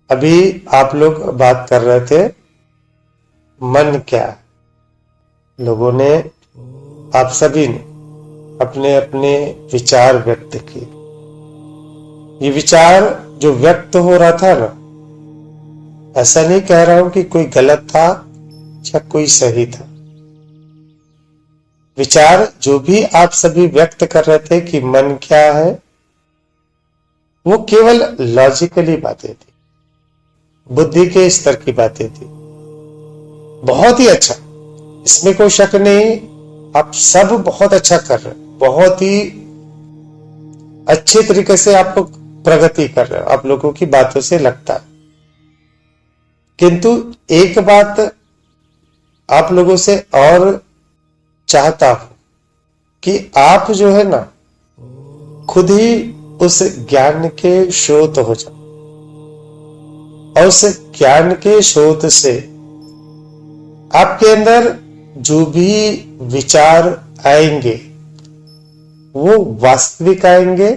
अभी आप लोग बात कर रहे थे मन क्या है। लोगों ने, आप सभी ने अपने अपने विचार व्यक्त किए। ये विचार जो व्यक्त हो रहा था ना, ऐसा नहीं कह रहा हूं कि कोई गलत था या कोई सही था। विचार जो भी आप सभी व्यक्त कर रहे थे कि मन क्या है, वो केवल लॉजिकली बातें थी, बुद्धि के स्तर की बातें थी। बहुत ही अच्छा, इसमें कोई शक नहीं। आप सब बहुत अच्छा कर रहे हैं, बहुत ही अच्छे तरीके से आप लोग प्रगति कर रहे हो, आप लोगों की बातों से लगता है। किंतु एक बात आप लोगों से और चाहता हूं कि आप जो है ना, खुद ही उस ज्ञान के स्रोत हो जाओ, और उस ज्ञान के स्रोत से आपके अंदर जो भी विचार आएंगे वो वास्तविक आएंगे,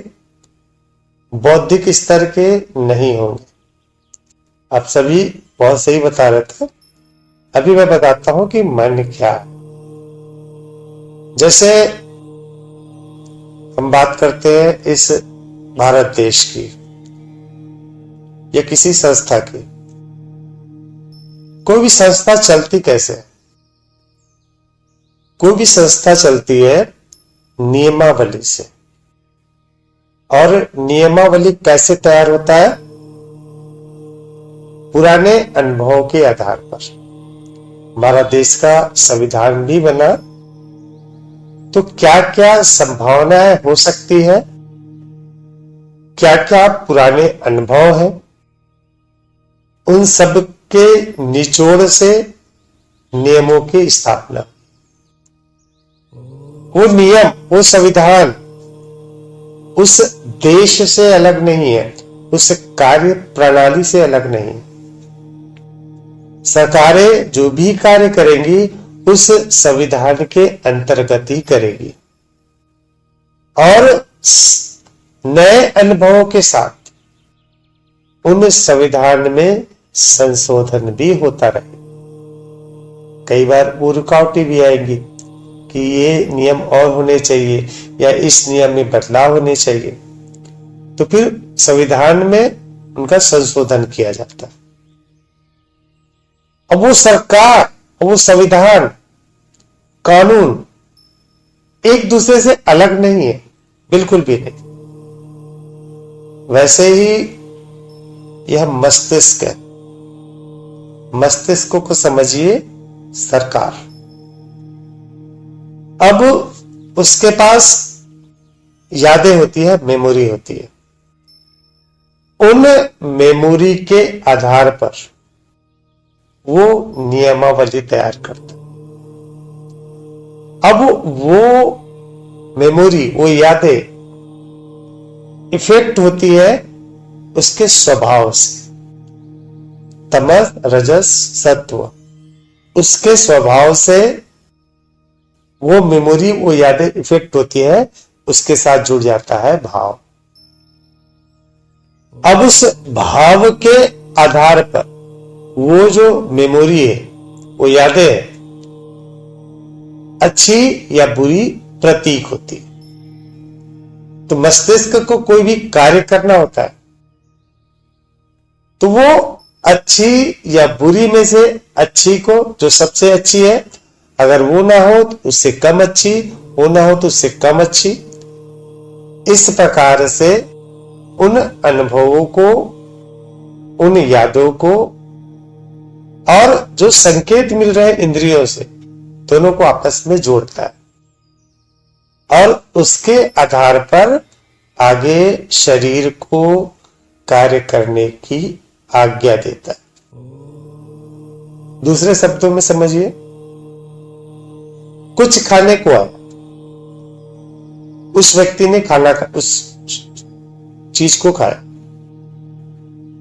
बौद्धिक स्तर के नहीं होंगे। आप सभी बहुत सही बता रहे थे। अभी मैं बताता हूं कि मन क्या है। जैसे हम बात करते हैं इस भारत देश की या किसी संस्था की, कोई भी संस्था चलती कैसे है? कोई भी संस्था चलती है नियमावली से। और नियमावली कैसे तैयार होता है? पुराने अनुभवों के आधार पर। हमारा देश का संविधान भी बना, तो क्या क्या संभावनाएं हो सकती है, क्या क्या पुराने अनुभव है, उन सब के निचोड़ से नियमों की स्थापना। वो नियम, वो संविधान उस देश से अलग नहीं है, उस कार्य प्रणाली से अलग नहीं। सरकारें जो भी कार्य करेंगी उस संविधान के अंतर्गत ही करेगी, और नए अनुभवों के साथ उन संविधान में संशोधन भी होता रहे। कई बार वो रुकावटें भी आएंगी कि ये नियम और होने चाहिए या इस नियम में बदलाव होने चाहिए, तो फिर संविधान में उनका संशोधन किया जाता है। अब वो सरकार, वो संविधान, कानून एक दूसरे से अलग नहीं है, बिल्कुल भी नहीं। वैसे ही यह मस्तिष्क है। मस्तिष्क को समझिए सरकार। अब उसके पास यादें होती है, मेमोरी होती है। उन मेमोरी के आधार पर वो नियमावली तैयार करता। अब वो मेमोरी, वो यादें इफेक्ट होती है उसके स्वभाव से। तमस रजस सत्व, उसके स्वभाव से वो मेमोरी, वो यादें इफेक्ट होती है, उसके साथ जुड़ जाता है भाव। अब उस भाव के आधार पर वो जो मेमोरी है, वो यादें है, अच्छी या बुरी प्रतीक होती है। तो मस्तिष्क को कोई भी कार्य करना होता है तो वो अच्छी या बुरी में से अच्छी को, जो सबसे अच्छी है, अगर वो ना हो तो उससे कम अच्छी, वो ना हो तो उससे कम अच्छी। इस प्रकार से उन अनुभवों को, उन यादों को, और जो संकेत मिल रहे हैं इंद्रियों से, दोनों को आपस में जोड़ता है, और उसके आधार पर आगे शरीर को कार्य करने की आज्ञा देता है। दूसरे शब्दों में समझिए, कुछ खाने को आया, उस व्यक्ति ने खाना उस चीज को खाया।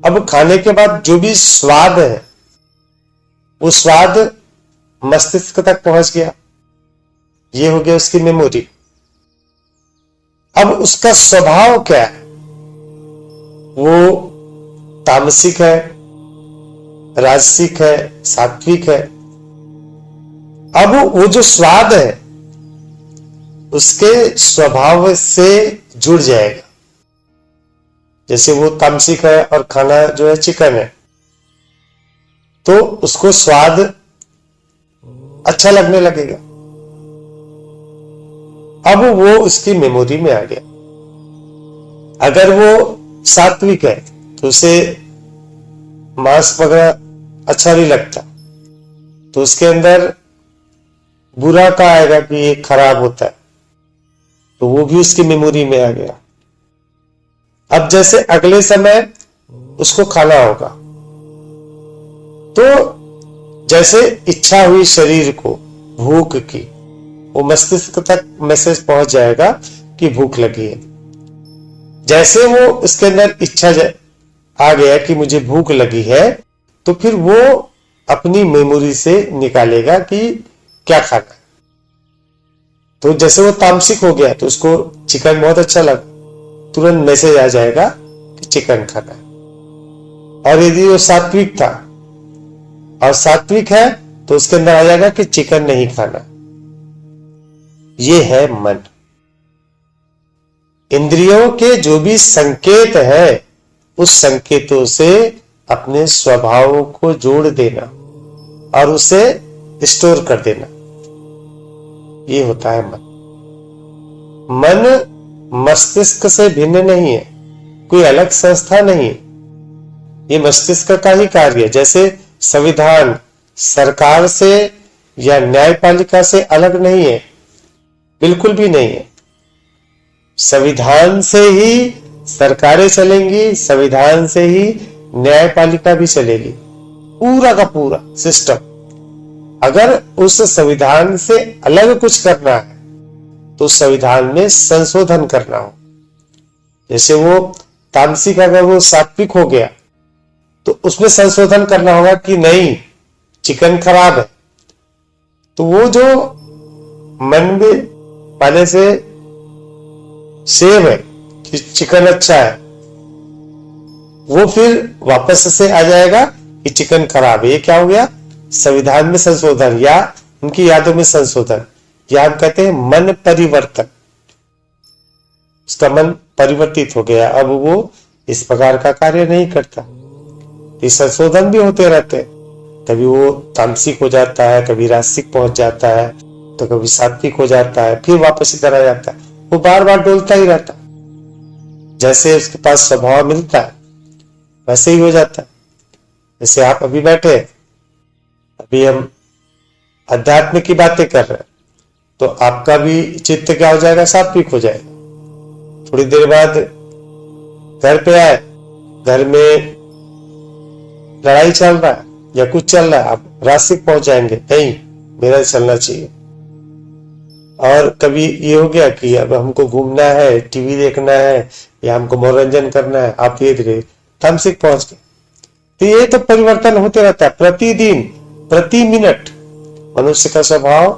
अब खाने के बाद जो भी स्वाद है, वो स्वाद मस्तिष्क तक पहुंच गया, ये हो गया उसकी मेमोरी। अब उसका स्वभाव क्या है? वो तामसिक है, राजसिक है, सात्विक है। अब वो जो स्वाद है उसके स्वभाव से जुड़ जाएगा। जैसे वो तामसिक है और खाना जो है चिकन है, तो उसको स्वाद अच्छा लगने लगेगा। अब वो उसकी मेमोरी में आ गया। अगर वो सात्विक है तो उसे मांस वगैरह अच्छा नहीं लगता, तो उसके अंदर बुरा का आएगा कि ये खराब होता है, तो वो भी उसकी मेमोरी में आ गया। अब जैसे अगले समय उसको खाना होगा, तो जैसे इच्छा हुई शरीर को भूख की, वो मस्तिष्क तक मैसेज पहुंच जाएगा कि भूख लगी है। जैसे वो उसके अंदर इच्छा आ गया कि मुझे भूख लगी है, तो फिर वो अपनी मेमोरी से निकालेगा कि क्या खाना है। तो जैसे वो तामसिक हो गया तो उसको चिकन बहुत अच्छा लगा, तुरंत मैसेज आ जाएगा कि चिकन खाना है। और यदि वो सात्विक था और सात्विक है तो उसके अंदर आ जाएगा कि चिकन नहीं खाना। ये है मन। इंद्रियों के जो भी संकेत है, उस संकेतों से अपने स्वभाव को जोड़ देना और उसे स्टोर कर देना, ये होता है मन। मन मस्तिष्क से भिन्न नहीं है, कोई अलग संस्था नहीं है, ये मस्तिष्क का ही कार्य है। जैसे संविधान सरकार से या न्यायपालिका से अलग नहीं है, बिल्कुल भी नहीं है। संविधान से ही सरकारें चलेंगी, संविधान से ही न्यायपालिका भी चलेगी, पूरा का पूरा सिस्टम। अगर उस संविधान से अलग कुछ करना है तो संविधान में संशोधन करना हो। जैसे वो तामसिक अगर वो सात्विक हो गया तो उसमें संशोधन करना होगा कि नहीं, चिकन खराब है। तो वो जो मन में पहले से सेव है कि चिकन अच्छा है, वो फिर वापस से आ जाएगा कि चिकन खराब है। ये क्या हो गया? संविधान में संशोधन या उनकी यादों में संशोधन, या हम कहते हैं मन परिवर्तन। उसका मन परिवर्तित हो गया, अब वो इस प्रकार का कार्य नहीं करता। ये संशोधन भी होते रहते हैं, कभी वो तामसिक हो जाता है, कभी राजसिक पहुंच जाता है, तो कभी सात्विक हो जाता है, फिर वापस इधर आ जाता है। वो बार बार डोलता ही रहता, जैसे उसके पास स्वभाव मिलता है वैसे ही हो जाता है। जैसे आप अभी बैठे, अभी हम अध्यात्म की बातें कर रहे हैं, तो आपका भी चित्त क्या हो जाएगा? सात्विक हो जाएगा। थोड़ी देर बाद घर पे आए, घर में लड़ाई चल रहा है या कुछ चल रहा है, आप राजसिक पहुंच जाएंगे, नहीं मेरा चलना चाहिए। और कभी ये हो गया कि अब हमको घूमना है, टीवी देखना है या हमको मनोरंजन करना है, आप धीरे धीरे तामसिक पहुंच गए। तो ये तो परिवर्तन होते रहता है, प्रतिदिन प्रति मिनट मनुष्य का स्वभाव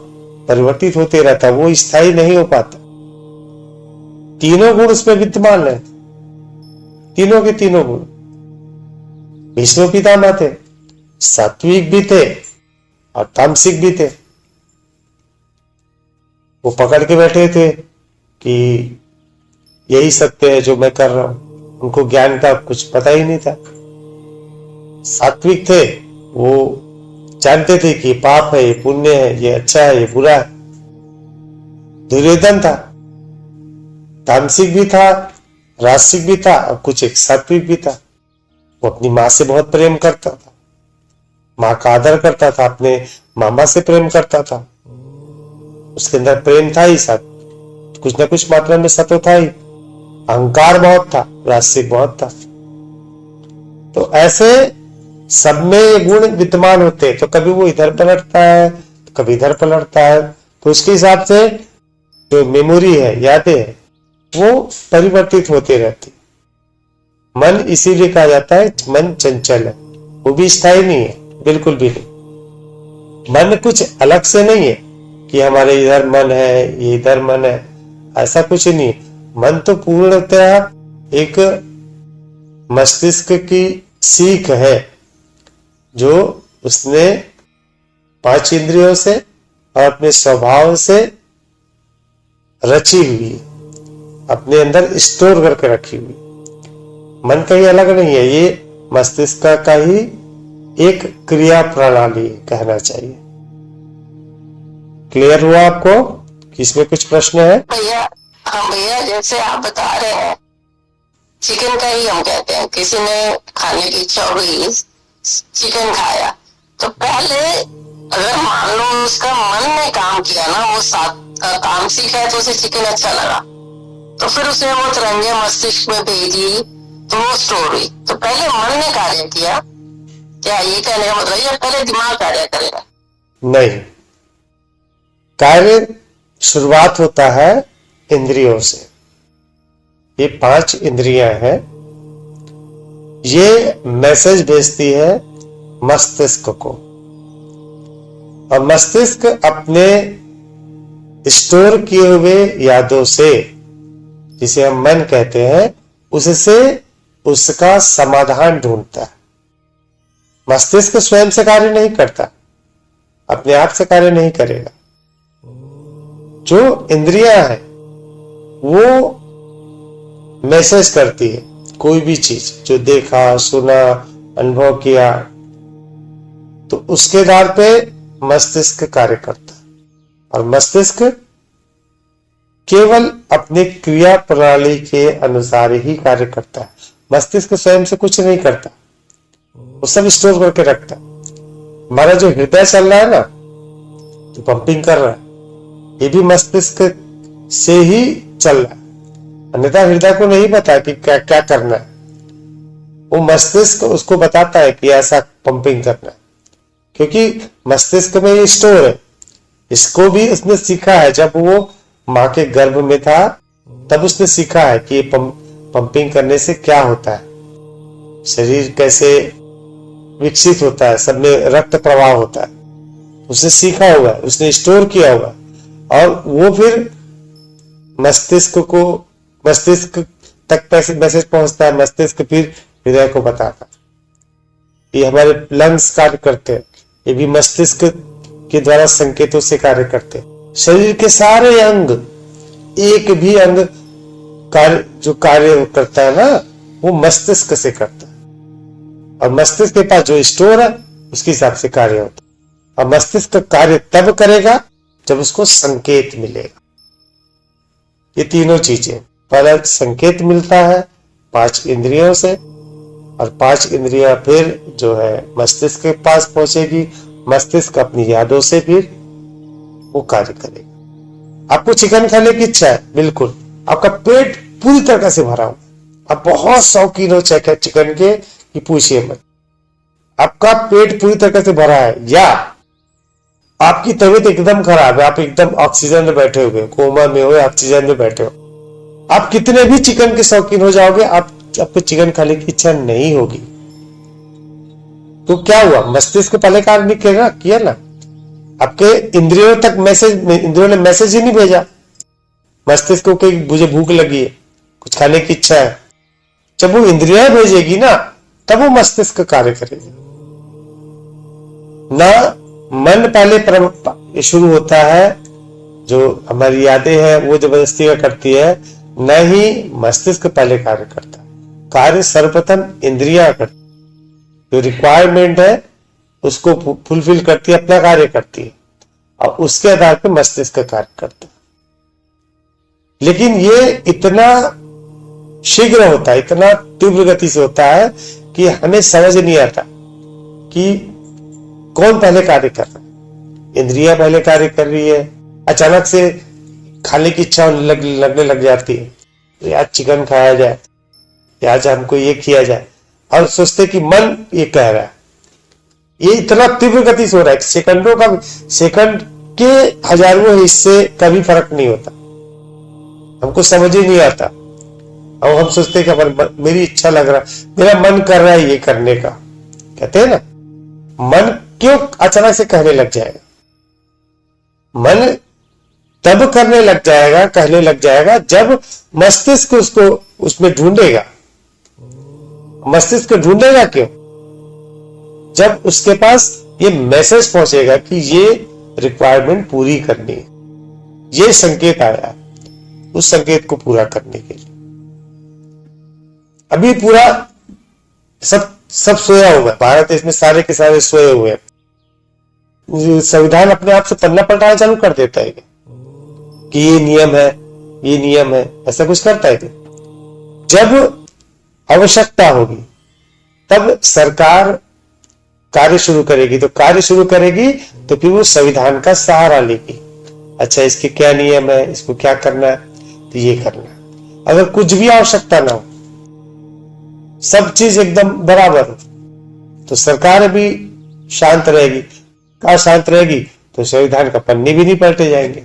परिवर्तित होते रहता है, वो स्थायी नहीं हो पाता। तीनों गुण उसमें विद्यमान है, तीनों के तीनों गुण। भीष्म पितामह थे, सात्विक भी थे और तामसिक भी थे। वो पकड़ के बैठे थे कि यही सत्य है जो मैं कर रहा हूं, उनको ज्ञान का कुछ पता ही नहीं था। सात्विक थे, वो जानते थे कि पाप है, ये पुण्य है, ये अच्छा है, ये बुरा है। दुर्योधन था, तामसिक भी था, राजसिक भी था और कुछ एक सात्विक भी था। वो अपनी माँ से बहुत प्रेम करता था, माँ का आदर करता था, अपने मामा से प्रेम करता था। उसके अंदर प्रेम था ही, साथ कुछ ना कुछ मात्रा में सत्व था ही। अहंकार बहुत था, राजसिक बहुत था। तो ऐसे सब में ये गुण विद्यमान होते, तो कभी वो इधर पलटता है तो कभी इधर पलटता है। तो उसके हिसाब से जो मेमोरी है, यादें है, वो परिवर्तित होते रहती। मन इसीलिए कहा जाता है मन चंचल है, वो भी स्थायी नहीं है, बिल्कुल भी नहीं। मन कुछ अलग से नहीं है कि हमारे इधर मन है, ये इधर मन है, ऐसा कुछ नहीं। मन तो पूर्णतः एक मस्तिष्क की सीख है जो उसने 5 इंद्रियों से और अपने स्वभाव से रची हुई, अपने अंदर स्टोर करके रखी हुई। मन कहीं अलग नहीं है, ये मस्तिष्क का ही एक क्रिया प्रणाली कहना चाहिए। क्लियर हुआ आपको कि इसमें कुछ प्रश्न है? भैया, हाँ भैया, जैसे आप बता रहे हैं चिकन का ही हम कहते हैं, किसी ने खाने की इच्छा हो गई, चिकन खाया, तो पहले अगर मान लो उसका मन ने काम किया ना, वो तामसिक है तो उसे चिकन अच्छा लगा, तो फिर उसने वो तरंगे मस्तिष्क में भेजी तो वो स्टोर हुई। तो पहले मन ने कार्य किया, क्या ये कहने का मतलब, या पहले दिमाग कार्य करेगा? नहीं, कार्य शुरुआत होता है इंद्रियों से। ये 5 इंद्रियां हैं, ये मैसेज भेजती है मस्तिष्क को, और मस्तिष्क अपने स्टोर किए हुए यादों से, जिसे हम मन कहते हैं, उससे उसका समाधान ढूंढता है। मस्तिष्क स्वयं से कार्य नहीं करता, अपने आप से कार्य नहीं करेगा। जो इंद्रियां हैं वो मैसेज करती है, कोई भी चीज जो देखा, सुना, अनुभव किया, तो उसके आधार पे मस्तिष्क कार्य करता है। और मस्तिष्क केवल अपनी क्रिया प्रणाली के अनुसार ही कार्य करता है। मस्तिष्क स्वयं से कुछ नहीं करता, वो सब स्टोर करके रखता है। हमारा जो हृदय चल रहा है ना, जो पंपिंग कर रहा है, ये भी मस्तिष्क से ही चल रहा है। अन्यथा हृदय को नहीं पता कि क्या क्या करना है, वो मस्तिष्क उसको बताता है कि ऐसा पंपिंग करना है, क्योंकि मस्तिष्क में ये स्टोर है। इसको भी उसने सीखा है, जब वो माँ के गर्भ में था तब उसने सीखा है कि ये पंपिंग करने से क्या होता है, शरीर कैसे विकसित होता है, सब में रक्त प्रवाह होता है। उसने सीखा हुआ है, उसने स्टोर किया हुआ है, और वो फिर मस्तिष्क तक मैसेज पहुंचता है। मस्तिष्क फिर हृदय को बताता है। ये हमारे लंग्स कार्य करते हैं, ये भी मस्तिष्क के द्वारा संकेतों से कार्य करते हैं। शरीर के सारे अंग, एक भी अंग जो कार्य करता है ना, वो मस्तिष्क से करता है, और मस्तिष्क के पास जो स्टोर है उसके हिसाब से कार्य होता है। और मस्तिष्क कार्य तब करेगा जब उसको संकेत मिलेगा। ये तीनों चीजें, पहला संकेत मिलता है 5 इंद्रियों से, और 5 इंद्रियां फिर जो है मस्तिष्क के पास पहुंचेगी। मस्तिष्क अपनी यादों से फिर वो कार्य करेगा। आपको चिकन खाने की इच्छा है, बिल्कुल, आपका पेट पूरी तरह से भरा हो, आप बहुत शौकीन हो चाहे चिकन के कि पूछिए मत, आपका पेट पूरी तरह से भरा है, या आपकी तबीयत एकदम खराब है, आप एकदम ऑक्सीजन में बैठे हुए, कोमा में हो, ऑक्सीजन में बैठे हो, आप कितने भी चिकन के शौकीन हो जाओगे, आपको चिकन खाने की इच्छा नहीं होगी। तो क्या हुआ, मस्तिष्क पहले कार्य नहीं किया ना, आपके इंद्रियों तक इंद्रियों ने मैसेज ही नहीं भेजा मस्तिष्क को कि मुझे भूख लगी है, कुछ खाने की इच्छा है। जब वो इंद्रियां भेजेगी ना, तब वो मस्तिष्क कार्य करेगा ना। मन पहले शुरू होता है, जो हमारी यादें हैं वो जबरदस्ती का करती है, न ही मस्तिष्क पहले कार्य करता है। कार्य सर्वप्रथम इंद्रियां करती, जो रिक्वायरमेंट है उसको फुलफिल करती है, अपना कार्य करती है, और उसके आधार पर मस्तिष्क कार्य करता है। लेकिन ये इतना शीघ्र होता है, इतना तीव्र गति से होता है कि हमें समझ नहीं आता कि कौन पहले कार्य कर रहा है। इंद्रियां पहले कार्य कर रही है, अचानक से खाने की इच्छा लगने लग जाती है, तो आज चिकन खाया जाए, या आज हमको ये किया जाए, और सोचते कि मन ये कह रहा है। ये इतना तीव्र गति से हो रहा है, सेकंड के हजारों हिस्से का भी फर्क नहीं होता, हमको समझ ही नहीं आता। और हम सोचते कि मेरी इच्छा लग रहा है, मेरा मन कर रहा है ये करने का, कहते हैं ना, मन क्यों अचानक से कहने लग जाएगा? मन तब कहने लग जाएगा जब मस्तिष्क उसको उसमें ढूंढेगा। मस्तिष्क ढूंढेगा क्यों? जब उसके पास ये मैसेज पहुंचेगा कि ये रिक्वायरमेंट पूरी करनी है, ये संकेत आया, उस संकेत को पूरा करने के लिए अभी पूरा सब सोया हुआ है। भारत देश में सारे के सारे सोए हुए हैं। संविधान अपने आप से पन्ना पलटाना चालू कर देता है कि ये नियम है, ये नियम है, ऐसा कुछ करता है क्या? जब आवश्यकता होगी तब सरकार कार्य शुरू करेगी, तो कार्य शुरू करेगी तो फिर वो संविधान का सहारा लेगी। अच्छा, इसके क्या नियम है, इसको क्या करना है, तो ये करना है। अगर कुछ भी आवश्यकता ना हो, सब चीज एकदम बराबर हो, तो सरकार भी शांत रहेगी। क्या शांत रहेगी? तो संविधान का पन्ने भी नहीं पलटे जाएंगे।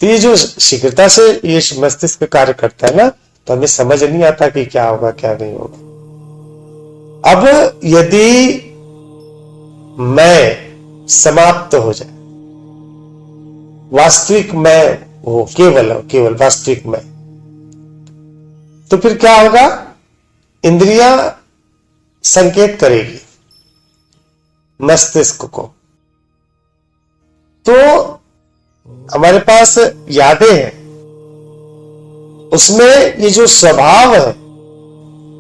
तो ये जो शीघ्रता से ये मस्तिष्क कार्य करता है ना, तो हमें समझ नहीं आता कि क्या होगा क्या नहीं होगा। अब यदि मैं समाप्त हो जाए, वास्तविक मैं हो, केवल वास्तविक मैं, तो फिर क्या होगा? इंद्रियां संकेत करेगी मस्तिष्क को। तो हमारे पास यादें हैं, उसमें ये जो स्वभाव है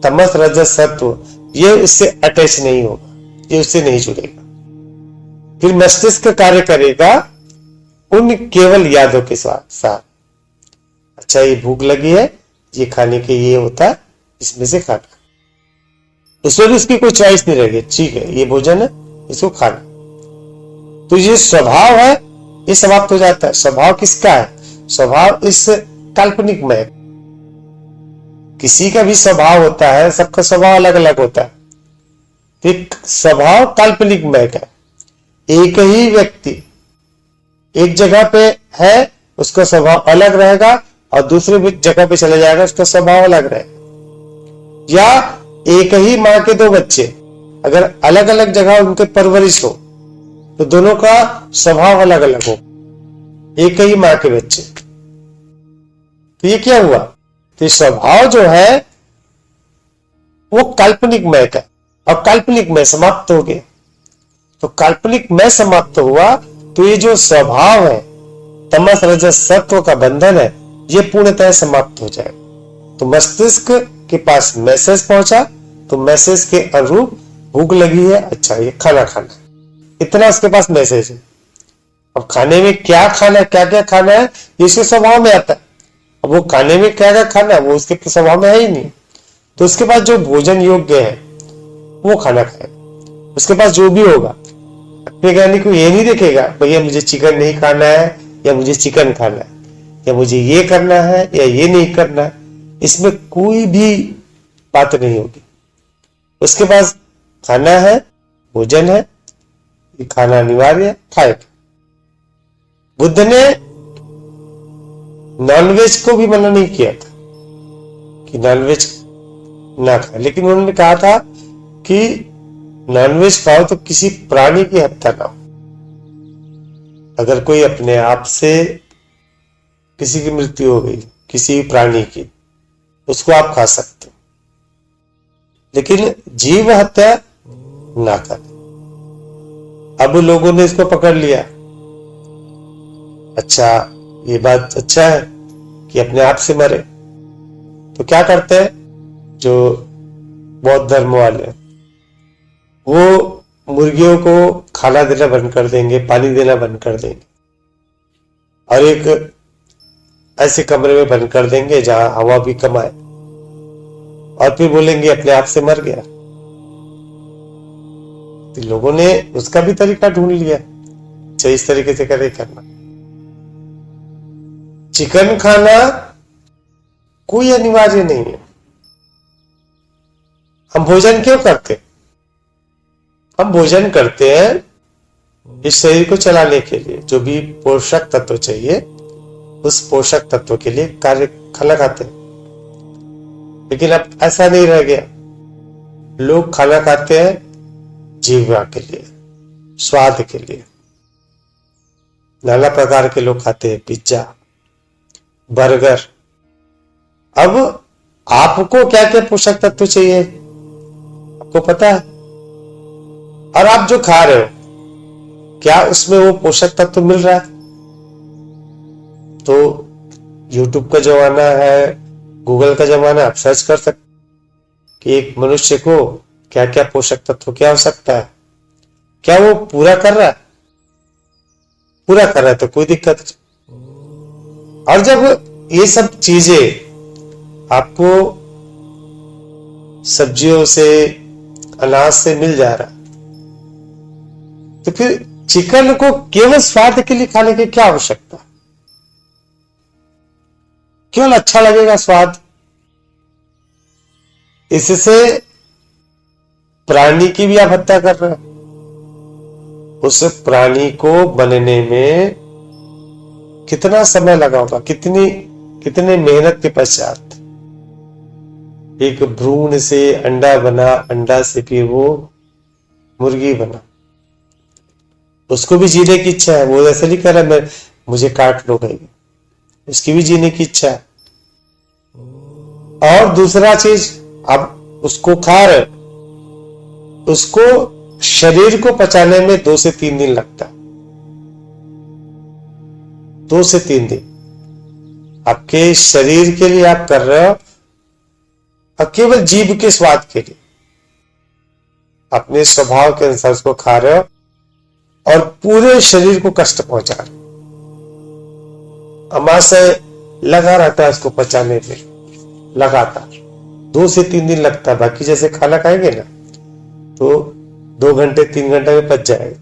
तमस रजस सत्व, ये इससे अटैच नहीं होगा, ये उससे नहीं जुड़ेगा। फिर मस्तिष्क कार्य करेगा उन केवल यादों के साथ। अच्छा, ये भूख लगी है, ये खाने के ये होता है, इसमें से खाना, उसमें भी इसकी कोई चॉइस नहीं रहेगी। ठीक है, ये भोजन है, इसको खाना। तो ये स्वभाव है, ये समाप्त हो जाता है। स्वभाव किसका है? स्वभाव इस काल्पनिक में, किसी का भी स्वभाव होता है, सबका स्वभाव अलग अलग होता है। एक स्वभाव काल्पनिक में का, एक ही व्यक्ति एक जगह पे है, उसका स्वभाव अलग रहेगा, और दूसरे जगह पे चले जाएगा, उसका स्वभाव अलग रहेगा। या एक ही माँ के दो बच्चे, अगर अलग अलग जगह उनके परवरिश हो, तो दोनों का स्वभाव अलग अलग हो। एक ही माँ के बच्चे, तो ये क्या हुआ? तो स्वभाव जो है वो काल्पनिक मय का, और काल्पनिक मय समाप्त हो गया। तो काल्पनिक मय समाप्त हुआ, तो ये जो स्वभाव है तमस रजस सत्व का बंधन है, ये पूर्णतः समाप्त हो जाएगा। तो मस्तिष्क के पास मैसेज पहुंचा, तो मैसेज के अनुरूप भूख लगी है, अच्छा ये खाना खाना है, इतना उसके पास मैसेज है। अब खाने में क्या खाना है, क्या क्या खाना है, ये उसके स्वभाव में आता है। अब वो खाने में क्या क्या खाना है, वो उसके स्वभाव में है ही नहीं। तो उसके पास जो भोजन योग्य है वो खाना खाएगा। उसके पास जो भी होगा, वैज्ञानिक को ये नहीं देखेगा भैया मुझे चिकन नहीं खाना है या मुझे चिकन खाना है, या मुझे ये करना है या ये नहीं करना है, इसमें कोई भी बात नहीं होगी। उसके पास खाना है, भोजन है, ये खाना अनिवार्य है, खाएगा। बुद्ध ने नॉनवेज को भी मना नहीं किया था कि नॉनवेज ना खाए, लेकिन उन्होंने कहा था कि नॉनवेज खाओ तो किसी प्राणी की हत्या ना हो। अगर कोई अपने आप से किसी की मृत्यु हो गई, किसी प्राणी की, उसको आप खा सकते हो, लेकिन जीव हत्या ना करें। अब लोगों ने इसको पकड़ लिया। अच्छा, ये बात अच्छा है कि अपने आप से मरे, तो क्या करते हैं जो बौद्ध धर्म वाले, वो मुर्गियों को खाना देना बंद कर देंगे, पानी देना बंद कर देंगे, और एक ऐसे कमरे में बंद कर देंगे जहां हवा भी कम आए, और फिर बोलेंगे अपने आप से मर गया। तो लोगों ने उसका भी तरीका ढूंढ लिया, अच्छा इस तरीके से करे करना। चिकन खाना कोई अनिवार्य नहीं है। हम भोजन क्यों करते? हम भोजन करते हैं इस शरीर को चलाने के लिए, जो भी पोषक तत्व चाहिए उस पोषक तत्व के लिए कार्य खाना खाते हैं। लेकिन अब ऐसा नहीं रह गया। लोग खाना खाते हैं जीवा के लिए, स्वाद के लिए। नाना प्रकार के लोग खाते हैं, पिज्जा, बर्गर। अब आपको क्या क्या पोषक तत्व चाहिए आपको पता है? और आप जो खा रहे हो क्या उसमें वो पोषक तत्व तो मिल रहा है? तो YouTube का जमाना है, गूगल का जमाना है, आप सर्च कर सकते कि एक मनुष्य को क्या क्या पोषक तत्व क्या हो सकता है, क्या वो पूरा कर रहा है? पूरा कर रहा है तो कोई दिक्कत नहीं। और जब ये सब चीजें आपको सब्जियों से, अनाज से मिल जा रहा, तो फिर चिकन को केवल स्वाद के लिए खाने की क्या आवश्यकता? केवल अच्छा लगेगा स्वाद, इससे प्राणी की भी आप हत्या कर रहे हैं। उस प्राणी को बनने में कितना समय लगा होगा, कितने मेहनत के पश्चात एक भ्रूण से अंडा बना, अंडा से फिर वो मुर्गी बना। उसको भी जीने की इच्छा है, वो ऐसे नहीं कर रहा मैं मुझे काट लो गई, उसकी भी जीने की इच्छा है। और दूसरा चीज, अब उसको खा रहे, उसको शरीर को पचाने में 2 से 3 दिन लगता है। 2 से 3 दिन आपके शरीर के लिए आप कर रहे हो और केवल जीभ के स्वाद के लिए अपने स्वभाव के अनुसार उसको खा रहे हो और पूरे शरीर को कष्ट पहुंचा रहे हो। अमाशय लगा रहता है उसको पचाने में, लगातार 2 से 3 दिन लगता है। बाकी जैसे खाना खाएंगे ना तो 2 घंटे 3 घंटे में पच जाएगा,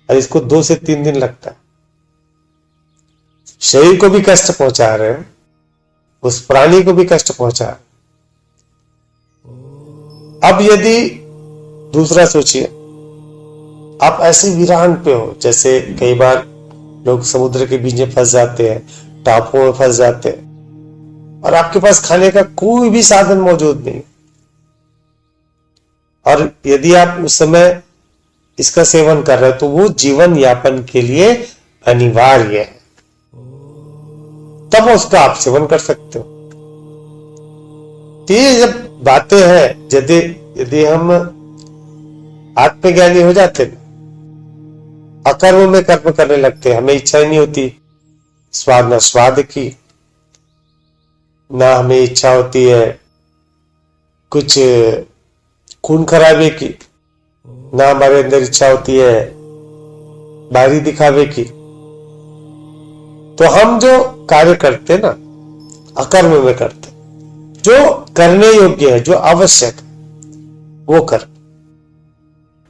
और इसको 2 से 3 दिन लगता है। शरीर को भी कष्ट पहुंचा रहे हैं, उस प्राणी को भी कष्ट पहुंचा रहे। अब यदि दूसरा सोचिए, आप ऐसे वीरान पे हो, जैसे कई बार लोग समुद्र के बीच में फंस जाते हैं, टापुओं में फंस जाते हैं, और आपके पास खाने का कोई भी साधन मौजूद नहीं, और यदि आप उस समय इसका सेवन कर रहे हो तो वो जीवन यापन के लिए अनिवार्य है, तब उसका आप सेवन कर सकते हो। तो ये जब बातें हैं, यदि हम आत्मज्ञानी हो जाते हैं, अकर्म में कर्म करने लगते हैं, हमें इच्छा ही नहीं होती स्वाद की, ना हमें इच्छा होती है कुछ खून खराबे की, ना हमारे अंदर इच्छा होती है बाहरी दिखावे की। तो हम जो कार्य करते ना, अकर्म में करते, जो करने योग्य है, जो आवश्यक, वो कर।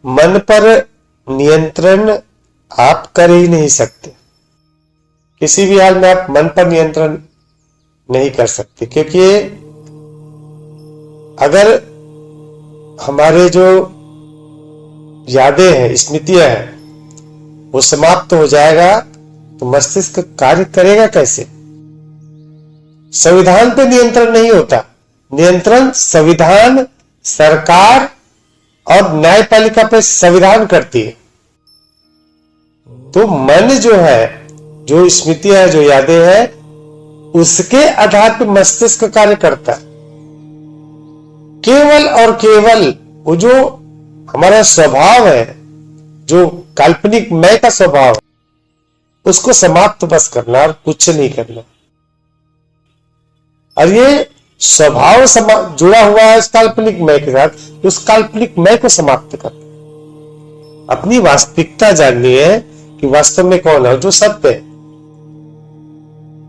मन पर नियंत्रण आप कर ही नहीं सकते, किसी भी हाल में आप मन पर नियंत्रण नहीं कर सकते, क्योंकि अगर हमारे जो यादें हैं, स्मृतियां हैं, वो समाप्त हो जाएगा तो मस्तिष्क कार्य करेगा कैसे? संविधान पे नियंत्रण नहीं होता, नियंत्रण संविधान, सरकार और न्यायपालिका पे संविधान करती है। तो मन जो है, जो स्मृतियां है, जो यादें हैं, उसके आधार पर मस्तिष्क कार्य करता है। केवल और केवल वो जो हमारा स्वभाव है, जो काल्पनिक मैं का स्वभाव है, उसको समाप्त बस करना और कुछ नहीं करना। और ये स्वभाव जुड़ा हुआ है उस काल्पनिक मैं के साथ, उस काल्पनिक मैं को समाप्त करना। अपनी वास्तविकता जाननी है कि वास्तव में कौन है, जो सत्य है,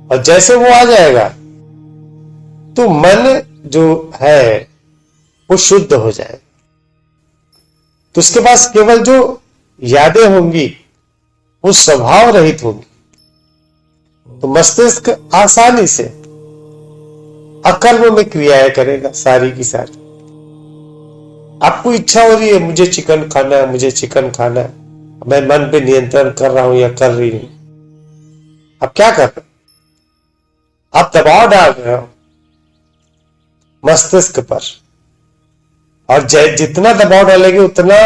और जैसे वो आ जाएगा तो मन जो है वो शुद्ध हो जाएगा। तो उसके पास केवल जो यादें होंगी वो स्वभाव रहित होंगी, तो मस्तिष्क आसानी से अकर्म में क्रियाएं करेगा सारी की सारी। आपको इच्छा हो रही है मुझे चिकन खाना है, मुझे चिकन खाना है, मैं मन पे नियंत्रण कर रहा हूं या कर रही हूं, आप क्या कर रहे हो? आप दबाव डाल रहे हो मस्तिष्क पर, और जितना दबाव डालेंगे उतना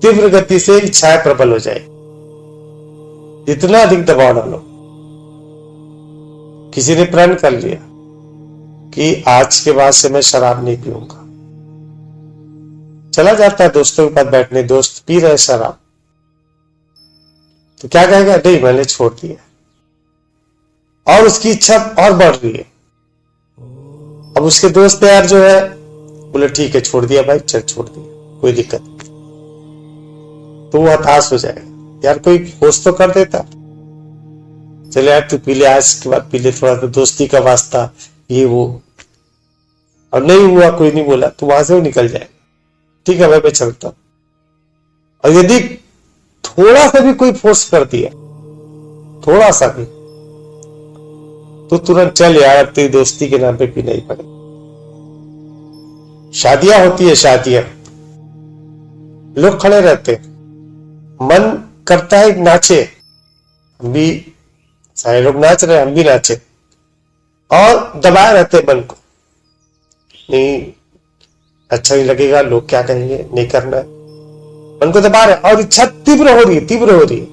तीव्र गति से इच्छाएं प्रबल हो जाएगी। जितना अधिक दबाव डालो, किसी ने प्रण कर लिया कि आज के बाद से मैं शराब नहीं पीऊंगा, चला जाता है दोस्तों के पास बैठने, दोस्त पी रहे शराब, तो क्या कहेगा, नहीं मैंने छोड़ दिया, और उसकी इच्छा और बढ़ रही है। अब उसके दोस्त यार जो है बोले ठीक है छोड़ दिया भाई, चल छोड़ दिया, कोई दिक्कत नहीं, तो वो हताश हो जाएगा, यार कोई फोर्स तो कर देता, चले यार तू पी ले, आज के बाद पी ले, थोड़ा तो दोस्ती का वास्ता ये वो, और नहीं हुआ, कोई नहीं बोला, तो वहां से वो निकल जाए, ठीक है भाई मैं चलता हूं। और यदि थोड़ा सा भी कोई फोर्स कर दिया, थोड़ा सा भी, तो तुरंत चल यार, तेरी दोस्ती के नाम पे पीना ही पड़े। शादियां होती है, शादियां, लोग खड़े रहते, मन करता है नाचे, हम भी सारे लोग नाच रहे, हम भी नाचे, और दबाए रहते मन को, नहीं अच्छा नहीं लगेगा, लोग क्या कहेंगे, नहीं करना है, मन को दबा रहे, और इच्छा तीव्र हो रही है, तीव्र हो रही है,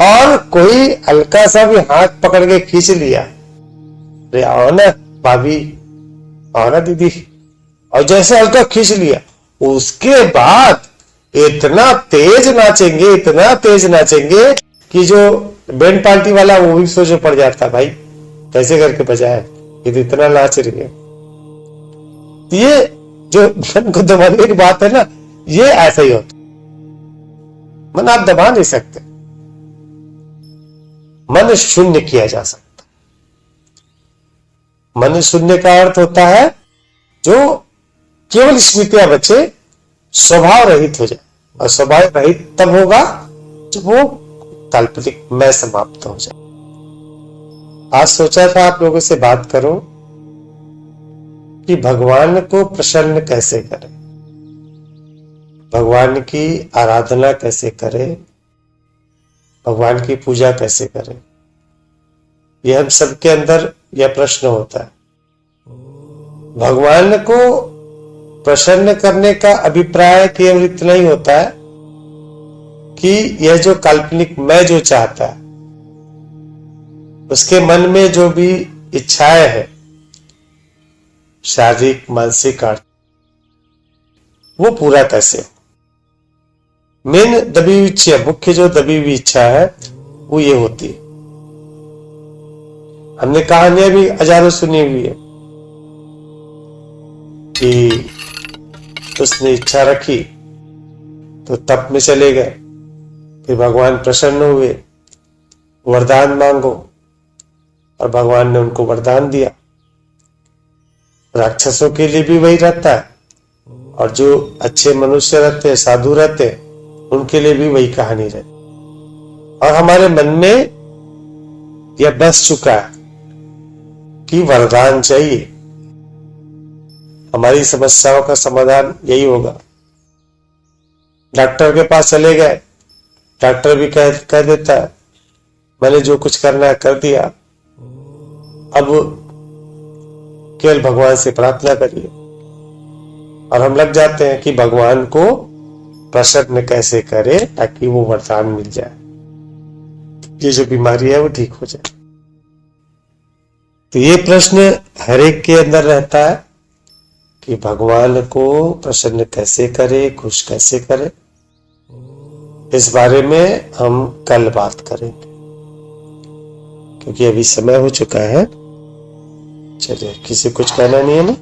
और कोई हल्का सा भी हाथ पकड़ के खींच लिया, अरे आओ ना भाभी, आओ ना दीदी, और जैसे हल्का खींच लिया, उसके बाद इतना तेज नाचेंगे, इतना तेज नाचेंगे कि जो बैंड पार्टी वाला वो भी सोच पड़ जाता, भाई कैसे करके बजाए, ये तो इतना नाच रही है। ये जो मन को दबाने की बात है ना, ये ऐसा ही होता, मन आप दबा नहीं सकते, मन शून्य किया जा सकता। मन शून्य का अर्थ होता है जो केवल स्मृतियां बचे, स्वभाव रहित हो जाए, और स्वभाव रहित तब होगा जब वो काल्पनिक मैं समाप्त हो जाए। आज सोचा था आप लोगों से बात करूं कि भगवान को प्रसन्न कैसे करें, भगवान की आराधना कैसे करें, भगवान की पूजा कैसे करें। यह हम सबके अंदर यह प्रश्न होता है। भगवान को प्रसन्न करने का अभिप्राय केवल इतना ही होता है कि यह जो काल्पनिक मैं जो चाहता है, उसके मन में जो भी इच्छाएं हैं, शारीरिक मानसिक आर्थिक, वो पूरा कैसे हो। मेन दबी हुई इच्छा, मुख्य जो दबी हुई इच्छा है वो ये होती है। हमने कहानियां भी हजारों सुनी हुई है कि उसने इच्छा रखी तो तप में चले गए, फिर भगवान प्रसन्न हुए, वरदान मांगो, और भगवान ने उनको वरदान दिया। राक्षसों के लिए भी वही रहता है, और जो अच्छे मनुष्य रहते हैं, साधु रहते हैं, उनके लिए भी वही कहानी रहती। और हमारे मन में यह बस चुका है कि वरदान चाहिए, हमारी समस्याओं का समाधान यही होगा। डॉक्टर के पास चले गए, डॉक्टर भी कह देता है मैंने जो कुछ करना है कर दिया, अब केवल भगवान से प्रार्थना करिए। और हम लग जाते हैं कि भगवान को प्रसन्न कैसे करें ताकि वो वरदान मिल जाए, ये जो बीमारी है वो ठीक हो जाए। तो ये प्रश्न हर एक के अंदर रहता है कि भगवान को प्रसन्न कैसे करे, खुश कैसे करे। इस बारे में हम कल बात करेंगे, क्योंकि अभी समय हो चुका है। चलिए, किसी कुछ कहना नहीं है ना?